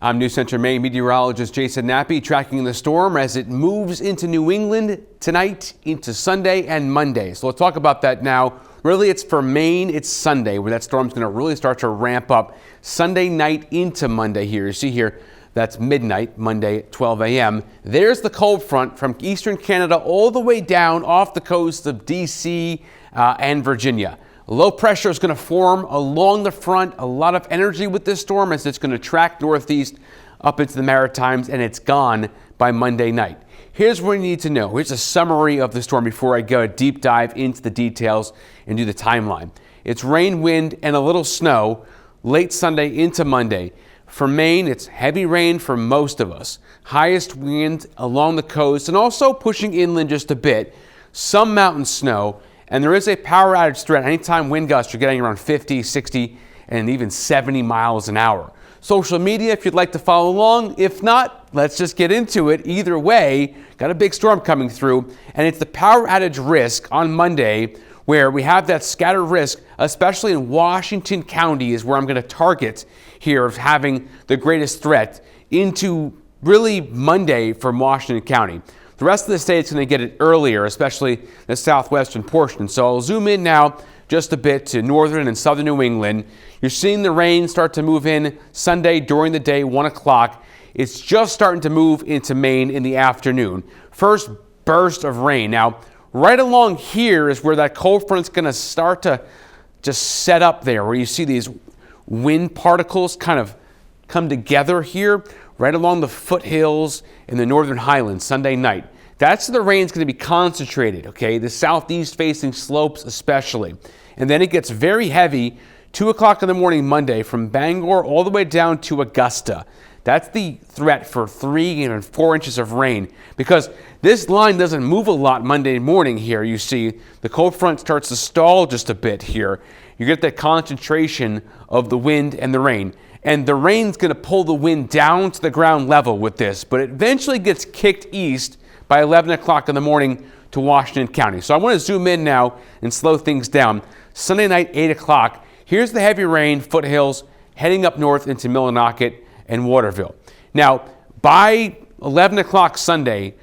I'm News Center Maine meteorologist Jason Nappy tracking the storm as it moves into New England tonight, into Sunday and Monday. So let's talk about that now. Really, it's for Maine, it's Sunday where that storm's going to really start to ramp up Sunday night into Monday here. You see here, that's midnight, Monday at 12 a.m. There's the cold front from eastern Canada all the way down off the coast of D.C. And Virginia. Low pressure is going to form along the front. A lot of energy with this storm as it's going to track northeast up into the Maritimes, and it's gone by Monday night. Here's what you need to know. Here's a summary of the storm before I go a deep dive into the details and do the timeline. It's rain, wind, and a little snow late Sunday into Monday. For Maine, it's heavy rain for most of us. Highest wind along the coast and also pushing inland just a bit. Some mountain snow. And there is a power outage threat. Anytime wind gusts are getting around 50, 60, and even 70 miles an hour. Social media, if you'd like to follow along. If not, let's just get into it. Either way, got a big storm coming through. And it's the power outage risk on Monday where we have that scattered risk, especially in Washington County is where I'm going to target here of having the greatest threat into really Monday from Washington County. The rest of the state's going to get it earlier, especially the southwestern portion. So I'll zoom in now just a bit to northern and southern New England. You're seeing the rain start to move in Sunday during the day, 1 o'clock. It's just starting to move into Maine in the afternoon. First burst of rain. Now, right along here is where that cold front's going to start to just set up there, where you see these wind particles kind of come together here, right along the foothills in the northern highlands Sunday night. That's where the rain's going to be concentrated, okay? The southeast facing slopes especially. And then it gets very heavy 2 o'clock in the morning Monday from Bangor all the way down to Augusta. That's the threat for 3 and 4 inches of rain because this line doesn't move a lot Monday morning here. You see the cold front starts to stall just a bit here. You get that concentration of the wind and the rain. And the rain's going to pull the wind down to the ground level with this, but it eventually gets kicked east by 11 o'clock in the morning to Washington County. So I want to zoom in now and slow things down. Sunday night, 8 o'clock. Here's the heavy rain, foothills, heading up north into Millinocket and Waterville. Now, by 11 o'clock Sunday,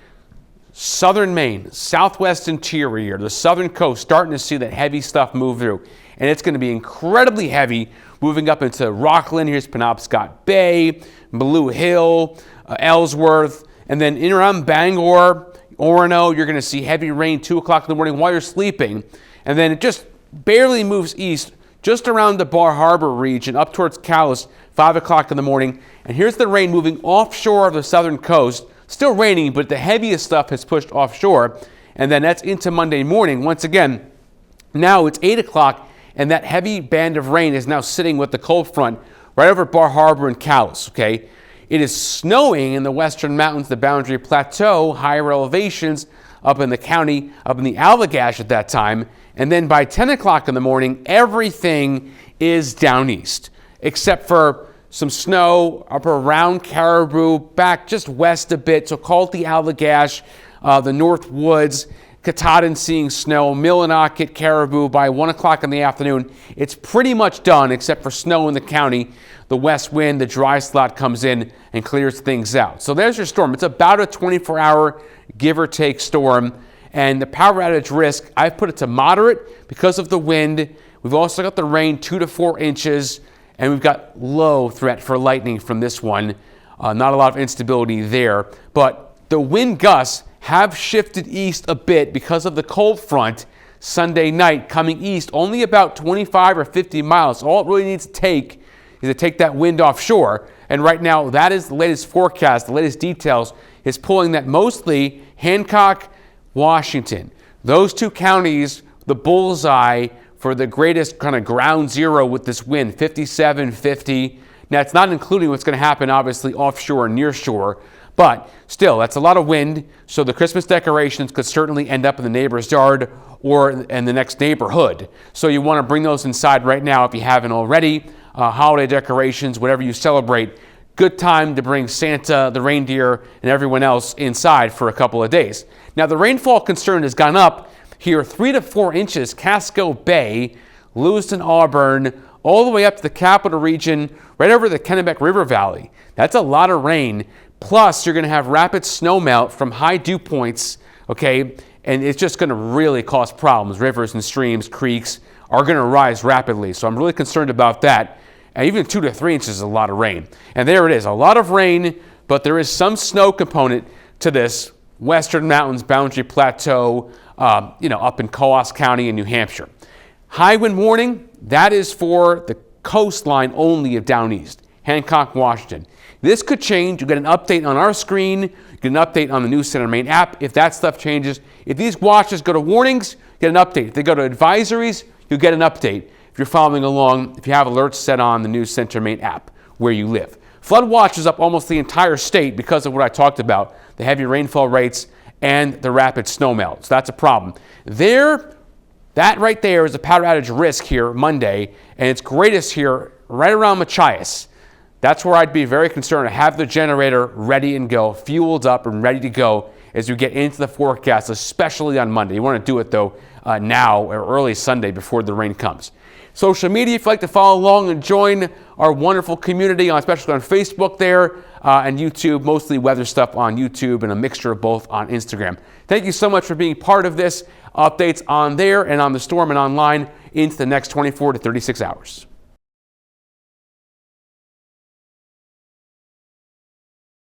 southern Maine, southwest interior, the southern coast, starting to see that heavy stuff move through. And it's going to be incredibly heavy moving up into Rockland. Here's Penobscot Bay, Blue Hill, Ellsworth, and then in around Bangor, Orono, you're going to see heavy rain 2 o'clock in the morning while you're sleeping. And then it just barely moves east just around the Bar Harbor region up towards Calais, 5 o'clock in the morning. And here's the rain moving offshore of the southern coast. Still raining, but the heaviest stuff has pushed offshore. And then that's into Monday morning. Once again, now it's 8 o'clock, and that heavy band of rain is now sitting with the cold front right over Bar Harbor and Calais, okay? It is snowing in the western mountains, the Boundary Plateau, higher elevations up in the county, up in the Allagash at that time. And then by 10 o'clock in the morning, everything is down east, except for some snow up around Caribou, back just west a bit, so call it the Allagash, the North Woods, Katahdin seeing snow, Millinocket, Caribou by 1 o'clock in the afternoon. It's pretty much done except for snow in the county. The west wind, the dry slot comes in and clears things out. So there's your storm. It's about a 24-hour give or take storm. And the power outage risk, I've put it to moderate because of the wind. We've also got the rain 2 to 4 inches. And we've got low threat for lightning from this one. Not a lot of instability there. But the wind gusts have shifted east a bit because of the cold front Sunday night coming east, only about 25 or 50 miles. All it really needs to take is to take that wind offshore. And right now, that is the latest forecast, the latest details, is pulling that mostly Hancock, Washington. Those two counties, the bullseye for the greatest kind of ground zero with this wind, 57, 50. Now, it's not including what's going to happen, obviously, offshore and near shore. But still, that's a lot of wind, so the Christmas decorations could certainly end up in the neighbor's yard or in the next neighborhood. So you want to bring those inside right now if you haven't already. Holiday decorations, whatever you celebrate. Good time to bring Santa, the reindeer, and everyone else inside for a couple of days. Now, the rainfall concern has gone up here 3 to 4 inches. Casco Bay, Lewiston, Auburn, all the way up to the capital region, right over the Kennebec River Valley. That's a lot of rain. Plus, you're going to have rapid snowmelt from high dew points, okay? And it's just going to really cause problems. Rivers and streams, creeks are going to rise rapidly. So I'm really concerned about that. And even 2 to 3 inches is a lot of rain. And there it is, a lot of rain, but there is some snow component to this Western Mountains Boundary Plateau, up in Coos County in New Hampshire. High wind warning, that is for the coastline only of down east, Hancock, Washington. This could change. You get an update on our screen. You get an update on the News Center Maine app if that stuff changes. If these watches go to warnings, get an update. If they go to advisories, you'll get an update. If you're following along, if you have alerts set on the News Center Maine app where you live. Flood watch is up almost the entire state because of what I talked about, the heavy rainfall rates and the rapid snowmelt. So that's a problem. That right there is a power outage risk here Monday, and it's greatest here right around Machias. That's where I'd be very concerned to have the generator ready and go, fueled up and ready to go as we get into the forecast, especially on Monday. You want to do it, though, now or early Sunday before the rain comes. Social media, if you'd like to follow along and join our wonderful community, especially on Facebook there and YouTube, mostly weather stuff on YouTube and a mixture of both on Instagram. Thank you so much for being part of this. Updates on there and on the storm and online into the next 24 to 36 hours.